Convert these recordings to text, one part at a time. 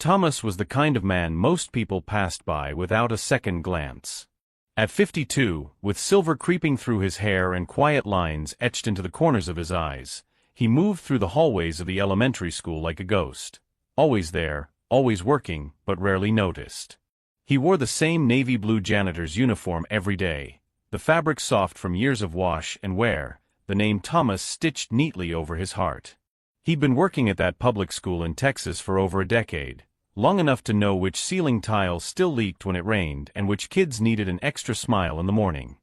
Thomas was the kind of man most people passed by without a second glance. At 52, with silver creeping through his hair and quiet lines etched into the corners of his eyes, he moved through the hallways of the elementary school like a ghost. Always there, always working, but rarely noticed. He wore the same navy blue janitor's uniform every day, the fabric soft from years of wash and wear, the name Thomas stitched neatly over his heart. He'd been working at that public school in Texas for over a decade, long enough to know which ceiling tiles still leaked when it rained and which kids needed an extra smile in the morning.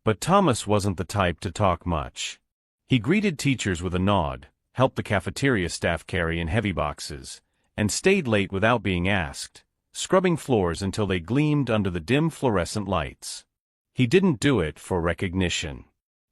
But Thomas wasn't the type to talk much. He greeted teachers with a nod, helped the cafeteria staff carry in heavy boxes, and stayed late without being asked, scrubbing floors until they gleamed under the dim fluorescent lights. He didn't do it for recognition.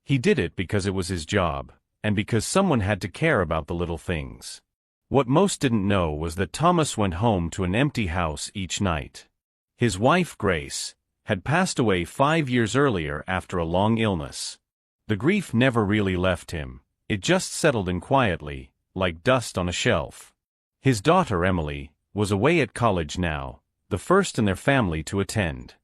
He did it because it was his job, and because someone had to care about the little things. What most didn't know was that Thomas went home to an empty house each night. His wife, Grace, had passed away 5 years earlier after a long illness. The grief never really left him, it just settled in quietly, like dust on a shelf. His daughter, Emily, was away at college now, the first in their family to attend.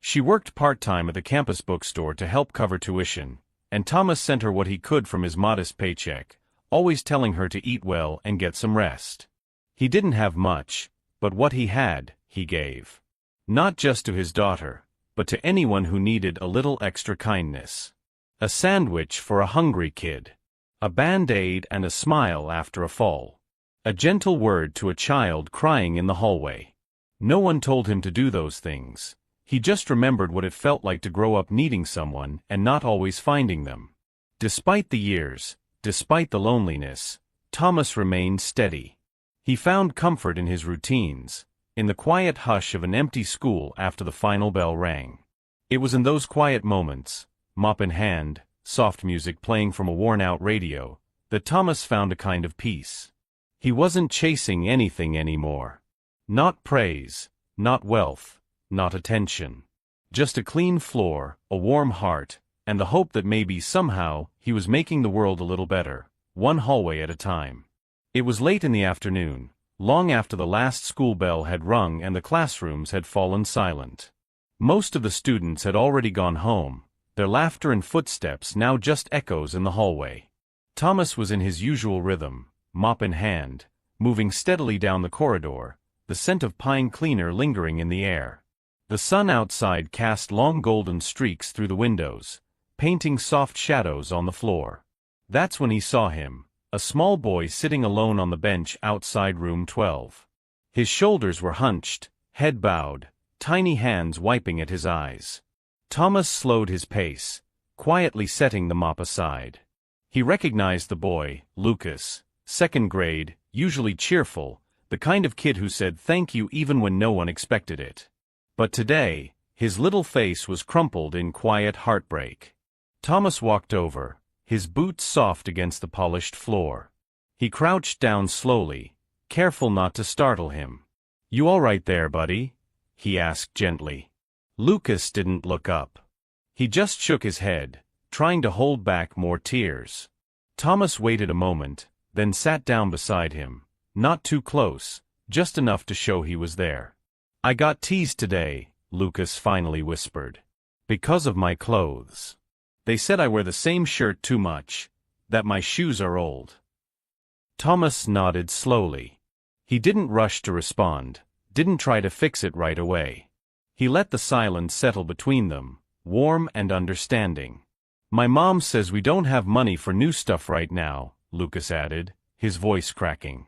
She worked part-time at the campus bookstore to help cover tuition, and Thomas sent her what he could from his modest paycheck, always telling her to eat well and get some rest. He didn't have much, but what he had, he gave. Not just to his daughter, but to anyone who needed a little extra kindness. A sandwich for a hungry kid. A Band-Aid and a smile after a fall. A gentle word to a child crying in the hallway. No one told him to do those things. He just remembered what it felt like to grow up needing someone and not always finding them. Despite the years, despite the loneliness, Thomas remained steady. He found comfort in his routines, in the quiet hush of an empty school after the final bell rang. It was in those quiet moments, mop in hand, soft music playing from a worn-out radio, that Thomas found a kind of peace. He wasn't chasing anything anymore. Not praise, not wealth, not attention. Just a clean floor, a warm heart, and the hope that maybe somehow he was making the world a little better, one hallway at a time. It was late in the afternoon, long after the last school bell had rung and the classrooms had fallen silent. Most of the students had already gone home, their laughter and footsteps now just echoes in the hallway. Thomas was in his usual rhythm, mop in hand, moving steadily down the corridor, the scent of pine cleaner lingering in the air. The sun outside cast long golden streaks through the windows, painting soft shadows on the floor. That's when he saw him, a small boy sitting alone on the bench outside room 12. His shoulders were hunched, head bowed, tiny hands wiping at his eyes. Thomas slowed his pace, quietly setting the mop aside. He recognized the boy, Lucas, second grade, usually cheerful, the kind of kid who said thank you even when no one expected it. But today, his little face was crumpled in quiet heartbreak. Thomas walked over, his boots soft against the polished floor. He crouched down slowly, careful not to startle him. "You all right there, buddy?" he asked gently. Lucas didn't look up. He just shook his head, trying to hold back more tears. Thomas waited a moment, then sat down beside him, not too close, just enough to show he was there. "I got teased today," Lucas finally whispered. "Because of my clothes. They said I wear the same shirt too much, that my shoes are old." Thomas nodded slowly. He didn't rush to respond, didn't try to fix it right away. He let the silence settle between them, warm and understanding. "My mom says we don't have money for new stuff right now," Lucas added, his voice cracking.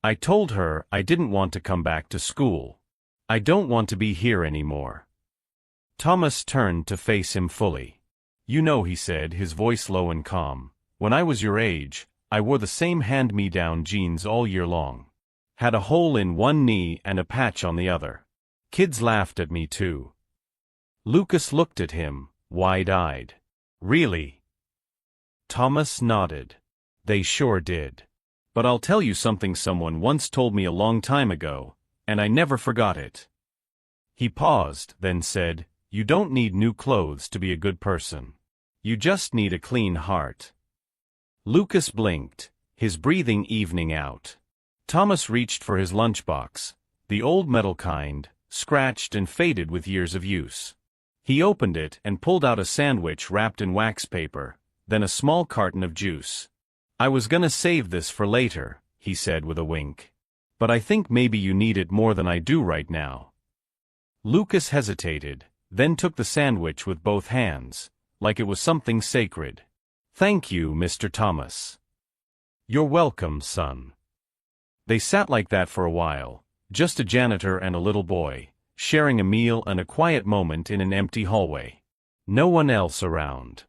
"I told her I didn't want to come back to school. I don't want to be here anymore." Thomas turned to face him fully. "You know," he said, his voice low and calm, "when I was your age, I wore the same hand-me-down jeans all year long. Had a hole in one knee and a patch on the other. Kids laughed at me too." Lucas looked at him, wide-eyed. "Really?" Thomas nodded. "They sure did. But I'll tell you something someone once told me a long time ago, and I never forgot it." He paused, then said, "You don't need new clothes to be a good person. You just need a clean heart." Lucas blinked, his breathing evening out. Thomas reached for his lunchbox, the old metal kind, scratched and faded with years of use. He opened it and pulled out a sandwich wrapped in wax paper, then a small carton of juice. "I was gonna save this for later," he said with a wink. "But I think maybe you need it more than I do right now." Lucas hesitated, then took the sandwich with both hands, like it was something sacred. "Thank you, Mr. Thomas." "You're welcome, son." They sat like that for a while, just a janitor and a little boy, sharing a meal and a quiet moment in an empty hallway. No one else around.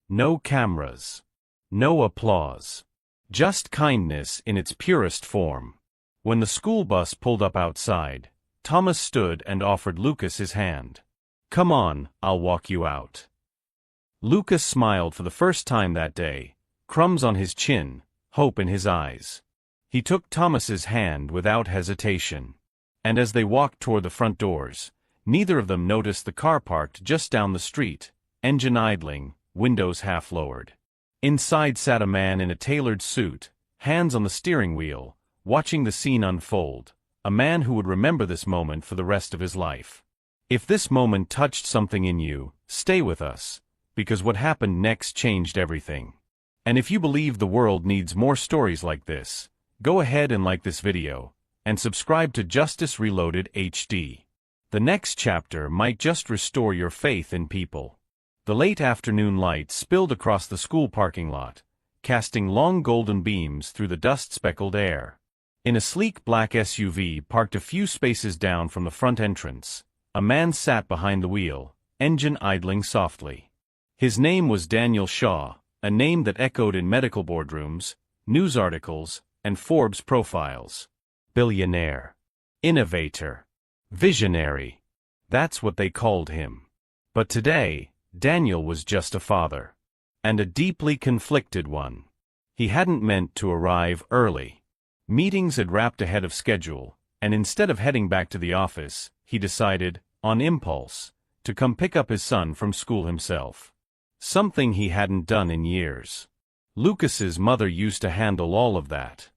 No cameras. No applause. Just kindness in its purest form. When the school bus pulled up outside, Thomas stood and offered Lucas his hand. "Come on, I'll walk you out." Lucas smiled for the first time that day, crumbs on his chin, hope in his eyes. He took Thomas's hand without hesitation. And as they walked toward the front doors, neither of them noticed the car parked just down the street, engine idling, windows half lowered. Inside sat a man in a tailored suit, hands on the steering wheel, watching the scene unfold, a man who would remember this moment for the rest of his life. If this moment touched something in you, stay with us, because what happened next changed everything. And if you believe the world needs more stories like this, go ahead and like this video, and subscribe to Justice Reloaded HD. The next chapter might just restore your faith in people. The late afternoon light spilled across the school parking lot, casting long golden beams through the dust-speckled air. In a sleek black SUV parked a few spaces down from the front entrance, a man sat behind the wheel, engine idling softly. His name was Daniel Shaw, a name that echoed in medical boardrooms, news articles, and Forbes profiles. Billionaire. Innovator. Visionary. That's what they called him. But today, Daniel was just a father. And a deeply conflicted one. He hadn't meant to arrive early. Meetings had wrapped ahead of schedule, and instead of heading back to the office, he decided, on impulse, to come pick up his son from school himself. Something he hadn't done in years. Lucas's mother used to handle all of that.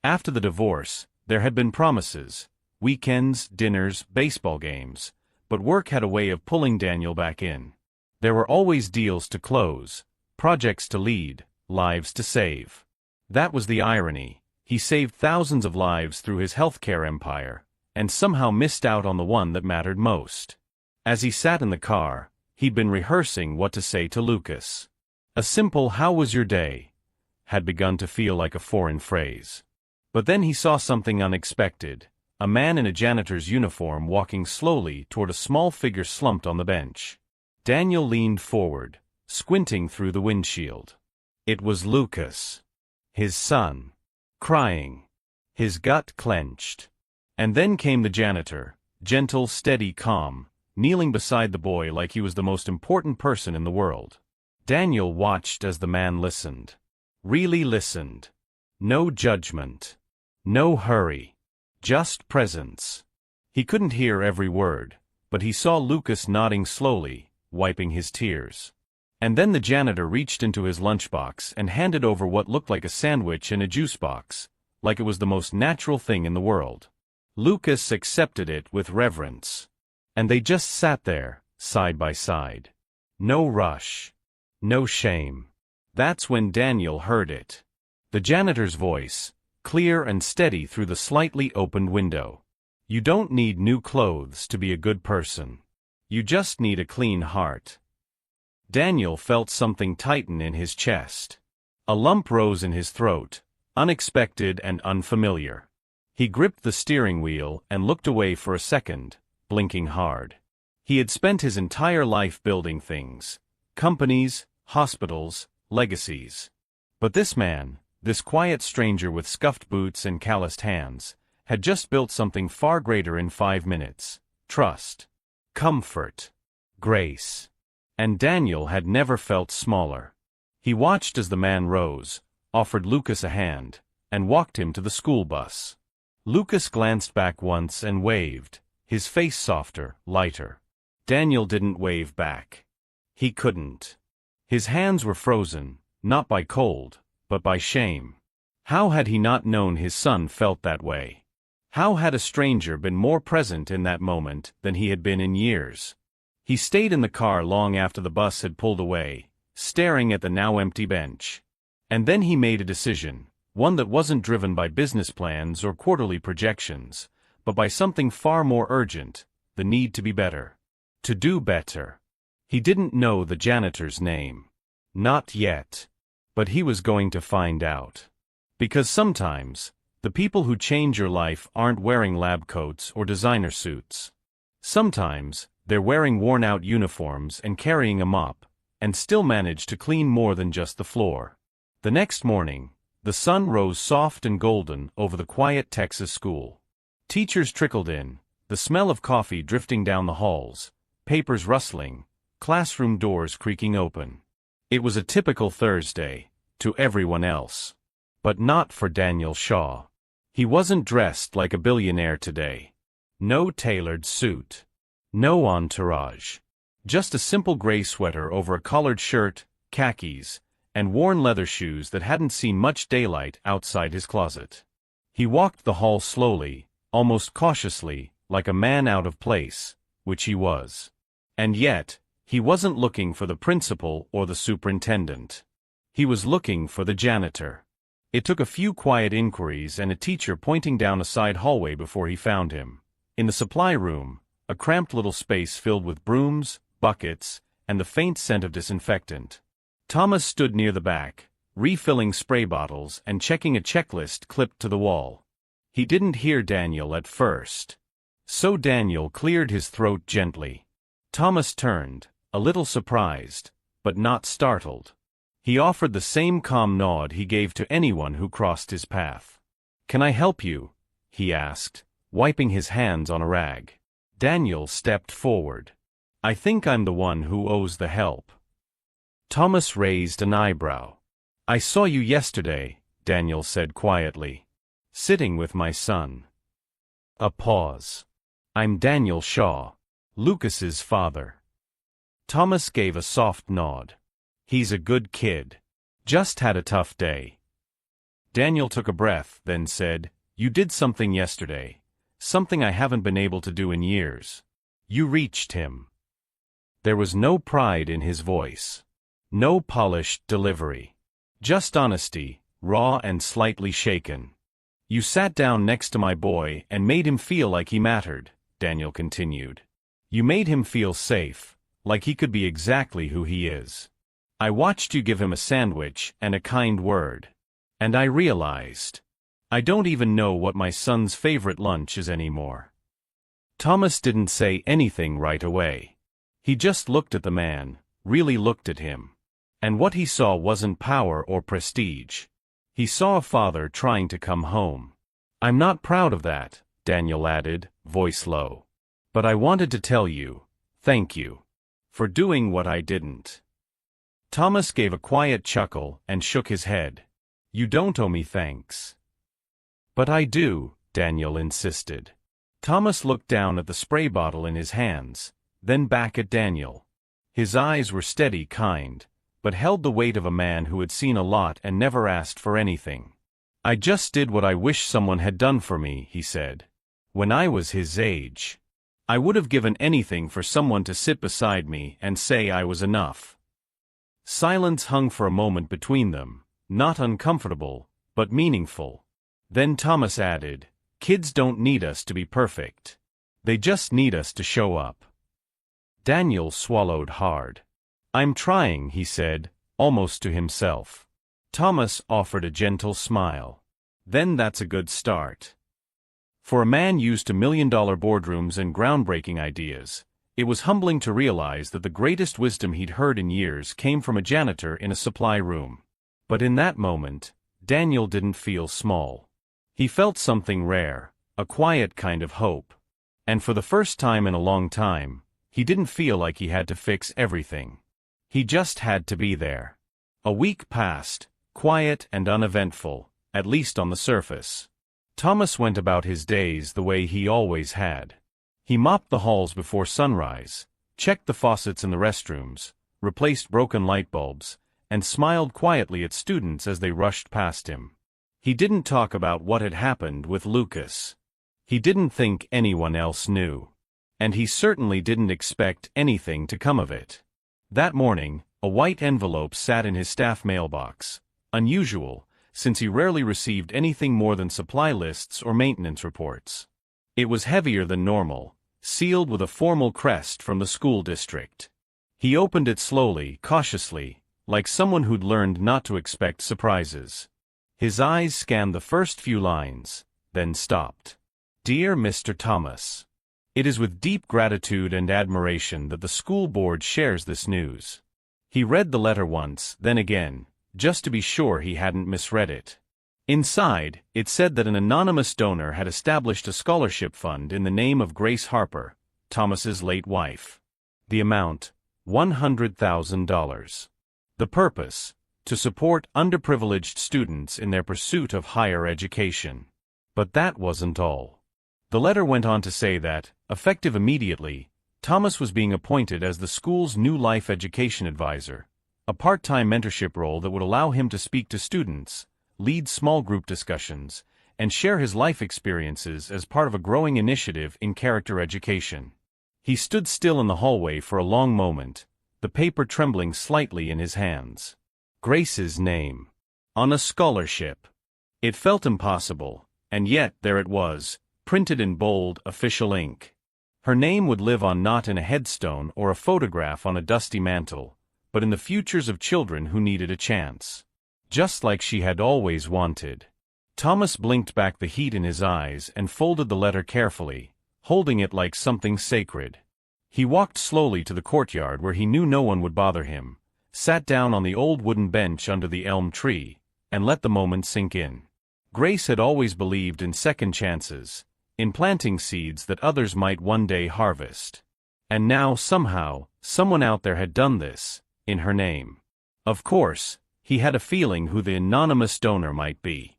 After the divorce, there had been promises, weekends, dinners, baseball games, but work had a way of pulling Daniel back in. There were always deals to close, projects to lead, lives to save. That was the irony. He saved thousands of lives through his healthcare empire, and somehow missed out on the one that mattered most. As he sat in the car, he'd been rehearsing what to say to Lucas. A simple "how was your day?" had begun to feel like a foreign phrase. But then he saw something unexpected, a man in a janitor's uniform walking slowly toward a small figure slumped on the bench. Daniel leaned forward, squinting through the windshield. It was Lucas. His son. Crying. His gut clenched. And then came the janitor, gentle, steady, calm, kneeling beside the boy like he was the most important person in the world. Daniel watched as the man listened. Really listened. No judgment. No hurry. Just presence. He couldn't hear every word, but he saw Lucas nodding slowly, wiping his tears. And then the janitor reached into his lunchbox and handed over what looked like a sandwich and a juice box, like it was the most natural thing in the world. Lucas accepted it with reverence. And they just sat there, side by side. No rush. No shame. That's when Daniel heard it. The janitor's voice, clear and steady through the slightly opened window. "You don't need new clothes to be a good person. You just need a clean heart." Daniel felt something tighten in his chest. A lump rose in his throat, unexpected and unfamiliar. He gripped the steering wheel and looked away for a second, blinking hard. He had spent his entire life building things. Companies, hospitals, legacies. But this man, this quiet stranger with scuffed boots and calloused hands, had just built something far greater in 5 minutes. Trust. Comfort. Grace. And Daniel had never felt smaller. He watched as the man rose, offered Lucas a hand, and walked him to the school bus. Lucas glanced back once and waved, his face softer, lighter. Daniel didn't wave back. He couldn't. His hands were frozen, not by cold, but by shame. How had he not known his son felt that way? How had a stranger been more present in that moment than he had been in years? He stayed in the car long after the bus had pulled away, staring at the now empty bench. And then he made a decision, one that wasn't driven by business plans or quarterly projections, but by something far more urgent, the need to be better. To do better. He didn't know the janitor's name. Not yet. But he was going to find out. Because sometimes, the people who change your life aren't wearing lab coats or designer suits. Sometimes, they're wearing worn-out uniforms and carrying a mop, and still manage to clean more than just the floor. The next morning, the sun rose soft and golden over the quiet Texas school. Teachers trickled in, the smell of coffee drifting down the halls, papers rustling, classroom doors creaking open. It was a typical Thursday, to everyone else. But not for Daniel Shaw. He wasn't dressed like a billionaire today. No tailored suit. No entourage. Just a simple gray sweater over a collared shirt, khakis, and worn leather shoes that hadn't seen much daylight outside his closet. He walked the hall slowly, almost cautiously, like a man out of place, which he was. And yet, he wasn't looking for the principal or the superintendent. He was looking for the janitor. It took a few quiet inquiries and a teacher pointing down a side hallway before he found him. In the supply room, a cramped little space filled with brooms, buckets, and the faint scent of disinfectant. Thomas stood near the back, refilling spray bottles and checking a checklist clipped to the wall. He didn't hear Daniel at first. So Daniel cleared his throat gently. Thomas turned, a little surprised, but not startled. He offered the same calm nod he gave to anyone who crossed his path. "Can I help you?" he asked, wiping his hands on a rag. Daniel stepped forward. "I think I'm the one who owes the help." Thomas raised an eyebrow. "I saw you yesterday," Daniel said quietly. "Sitting with my son." A pause. "I'm Daniel Shaw, Lucas's father." Thomas gave a soft nod. "He's a good kid. Just had a tough day." Daniel took a breath, then said, "You did something yesterday. Something I haven't been able to do in years. You reached him." There was no pride in his voice. No polished delivery. Just honesty, raw and slightly shaken. "You sat down next to my boy and made him feel like he mattered," Daniel continued. "You made him feel safe, like he could be exactly who he is. I watched you give him a sandwich and a kind word. And I realized, I don't even know what my son's favorite lunch is anymore." Thomas didn't say anything right away. He just looked at the man, really looked at him. And what he saw wasn't power or prestige. He saw a father trying to come home. "I'm not proud of that," Daniel added, voice low. "But I wanted to tell you, thank you. For doing what I didn't." Thomas gave a quiet chuckle and shook his head. "You don't owe me thanks." "But I do," Daniel insisted. Thomas looked down at the spray bottle in his hands, then back at Daniel. His eyes were steady, kind, but held the weight of a man who had seen a lot and never asked for anything. "I just did what I wish someone had done for me," he said. "When I was his age. I would have given anything for someone to sit beside me and say I was enough." Silence hung for a moment between them, not uncomfortable, but meaningful. Then Thomas added, "Kids don't need us to be perfect. They just need us to show up." Daniel swallowed hard. "I'm trying," he said, almost to himself. Thomas offered a gentle smile. "Then that's a good start." For a man used to million-dollar boardrooms and groundbreaking ideas, it was humbling to realize that the greatest wisdom he'd heard in years came from a janitor in a supply room. But in that moment, Daniel didn't feel small. He felt something rare, a quiet kind of hope. And for the first time in a long time, he didn't feel like he had to fix everything. He just had to be there. A week passed, quiet and uneventful, at least on the surface. Thomas went about his days the way he always had. He mopped the halls before sunrise, checked the faucets in the restrooms, replaced broken light bulbs, and smiled quietly at students as they rushed past him. He didn't talk about what had happened with Lucas. He didn't think anyone else knew. And he certainly didn't expect anything to come of it. That morning, a white envelope sat in his staff mailbox. Unusual, since he rarely received anything more than supply lists or maintenance reports. It was heavier than normal, sealed with a formal crest from the school district. He opened it slowly, cautiously, like someone who'd learned not to expect surprises. His eyes scanned the first few lines, then stopped. Dear Mr. Thomas. It is with deep gratitude and admiration that the school board shares this news. He read the letter once, then again, just to be sure he hadn't misread it. Inside, it said that an anonymous donor had established a scholarship fund in the name of Grace Harper, Thomas's late wife. The amount, $100,000. The purpose, to support underprivileged students in their pursuit of higher education. But that wasn't all. The letter went on to say that, effective immediately, Thomas was being appointed as the school's new life education advisor, a part-time mentorship role that would allow him to speak to students, lead small group discussions, and share his life experiences as part of a growing initiative in character education. He stood still in the hallway for a long moment, the paper trembling slightly in his hands. Grace's name. On a scholarship. It felt impossible, and yet there it was, printed in bold, official ink. Her name would live on not in a headstone or a photograph on a dusty mantle, but in the futures of children who needed a chance. Just like she had always wanted. Thomas blinked back the heat in his eyes and folded the letter carefully, holding it like something sacred. He walked slowly to the courtyard where he knew no one would bother him, sat down on the old wooden bench under the elm tree, and let the moment sink in. Grace had always believed in second chances, in planting seeds that others might one day harvest. And now, somehow, someone out there had done this, in her name. Of course, he had a feeling who the anonymous donor might be.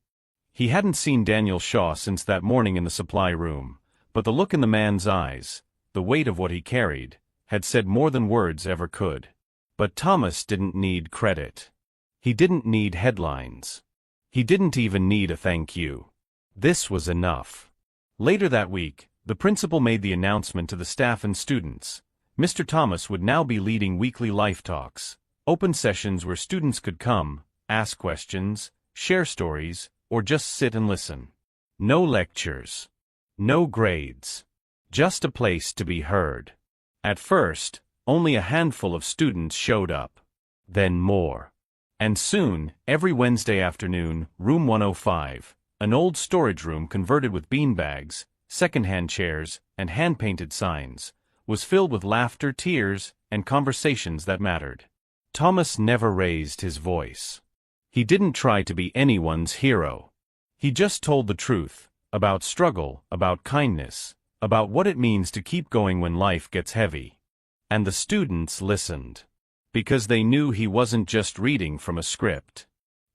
He hadn't seen Daniel Shaw since that morning in the supply room, but the look in the man's eyes, the weight of what he carried, had said more than words ever could. But Thomas didn't need credit. He didn't need headlines. He didn't even need a thank you. This was enough. Later that week, the principal made the announcement to the staff and students. Mr. Thomas would now be leading weekly life talks, open sessions where students could come, ask questions, share stories, or just sit and listen. No lectures. No grades. Just a place to be heard. At first, only a handful of students showed up. Then more. And soon, every Wednesday afternoon, room 105, an old storage room converted with beanbags, second-hand chairs, and hand-painted signs, was filled with laughter, tears, and conversations that mattered. Thomas never raised his voice. He didn't try to be anyone's hero. He just told the truth, about struggle, about kindness, about what it means to keep going when life gets heavy. And the students listened. Because they knew he wasn't just reading from a script.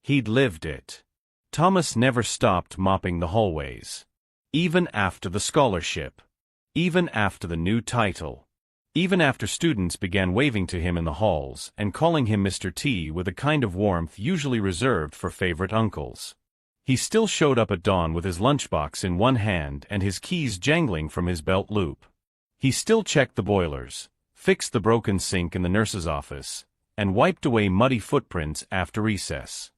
He'd lived it. Thomas never stopped mopping the hallways. Even after the scholarship. Even after the new title. Even after students began waving to him in the halls and calling him Mr. T with a kind of warmth usually reserved for favorite uncles. He still showed up at dawn with his lunchbox in one hand and his keys jangling from his belt loop. He still checked the boilers, fixed the broken sink in the nurse's office, and wiped away muddy footprints after recess.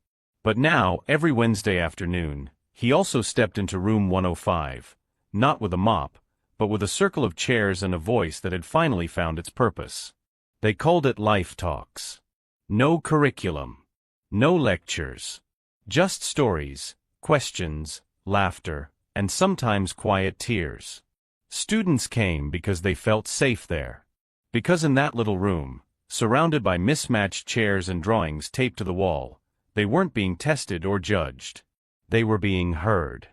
But now, every Wednesday afternoon, he also stepped into room 105, not with a mop, but with a circle of chairs and a voice that had finally found its purpose. They called it Life Talks. No curriculum. No lectures. Just stories, questions, laughter, and sometimes quiet tears. Students came because they felt safe there. Because in that little room, surrounded by mismatched chairs and drawings taped to the wall, they weren't being tested or judged. They were being heard.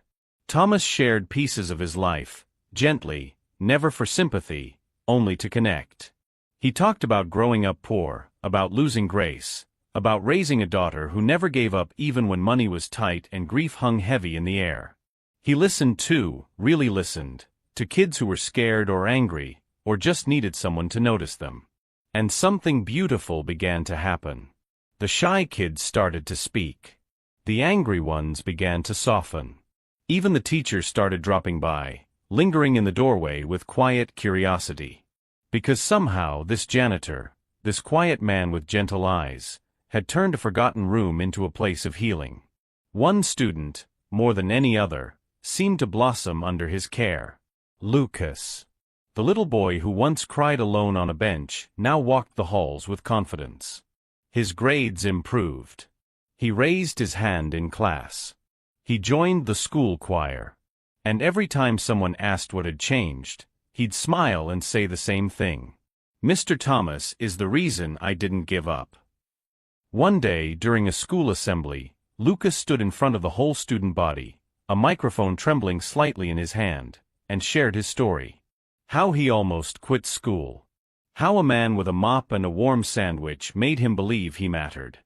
Thomas shared pieces of his life, gently, never for sympathy, only to connect. He talked about growing up poor, about losing Grace, about raising a daughter who never gave up even when money was tight and grief hung heavy in the air. He listened too, really listened, to kids who were scared or angry, or just needed someone to notice them. And something beautiful began to happen. The shy kids started to speak. The angry ones began to soften. Even the teachers started dropping by, lingering in the doorway with quiet curiosity. Because somehow this janitor, this quiet man with gentle eyes, had turned a forgotten room into a place of healing. One student, more than any other, seemed to blossom under his care. Lucas. The little boy who once cried alone on a bench now walked the halls with confidence. His grades improved. He raised his hand in class. He joined the school choir. And every time someone asked what had changed, he'd smile and say the same thing. Mr. Thomas is the reason I didn't give up. One day during a school assembly, Lucas stood in front of the whole student body, a microphone trembling slightly in his hand, and shared his story. How he almost quit school. How a man with a mop and a warm sandwich made him believe he mattered.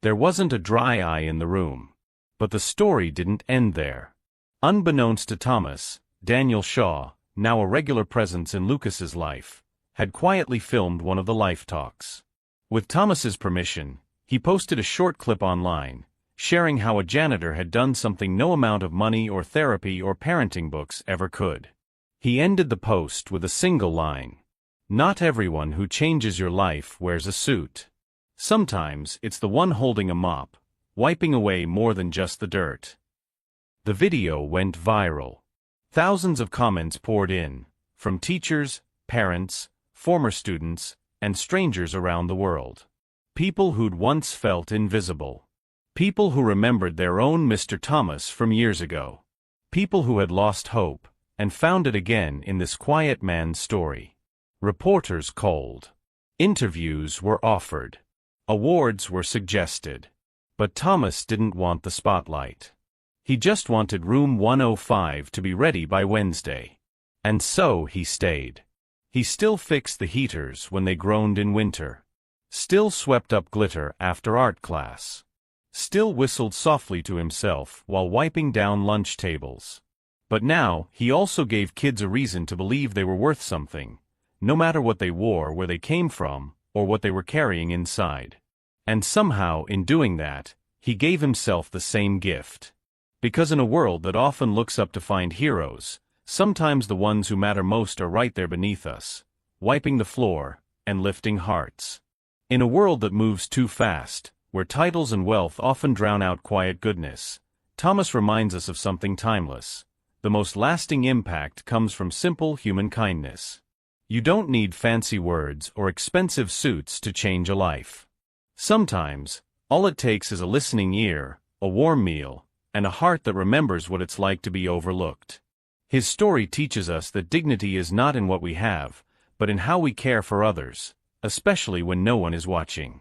There wasn't a dry eye in the room. But the story didn't end there. Unbeknownst to Thomas, Daniel Shaw, now a regular presence in Lucas's life, had quietly filmed one of the life talks. With Thomas's permission, he posted a short clip online, sharing how a janitor had done something no amount of money or therapy or parenting books ever could. He ended the post with a single line. Not everyone who changes your life wears a suit. Sometimes it's the one holding a mop, wiping away more than just the dirt. The video went viral. Thousands of comments poured in, from teachers, parents, former students, and strangers around the world. People who'd once felt invisible. People who remembered their own Mr. Thomas from years ago. People who had lost hope, and found it again in this quiet man's story. Reporters called. Interviews were offered. Awards were suggested. But Thomas didn't want the spotlight. He just wanted room 105 to be ready by Wednesday. And so he stayed. He still fixed the heaters when they groaned in winter. Still swept up glitter after art class. Still whistled softly to himself while wiping down lunch tables. But now, he also gave kids a reason to believe they were worth something, no matter what they wore, where they came from, or what they were carrying inside. And somehow, in doing that, he gave himself the same gift. Because in a world that often looks up to find heroes, sometimes the ones who matter most are right there beneath us, wiping the floor, and lifting hearts. In a world that moves too fast, where titles and wealth often drown out quiet goodness, Thomas reminds us of something timeless. The most lasting impact comes from simple human kindness. You don't need fancy words or expensive suits to change a life. Sometimes, all it takes is a listening ear, a warm meal, and a heart that remembers what it's like to be overlooked. His story teaches us that dignity is not in what we have, but in how we care for others, especially when no one is watching.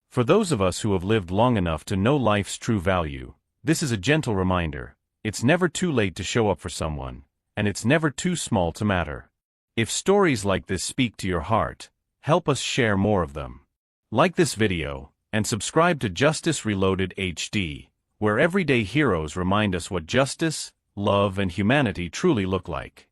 For those of us who have lived long enough to know life's true value, this is a gentle reminder. It's never too late to show up for someone, and it's never too small to matter. If stories like this speak to your heart, help us share more of them. Like this video, and subscribe to Justice Reloaded HD, where everyday heroes remind us what justice, love, and humanity truly look like.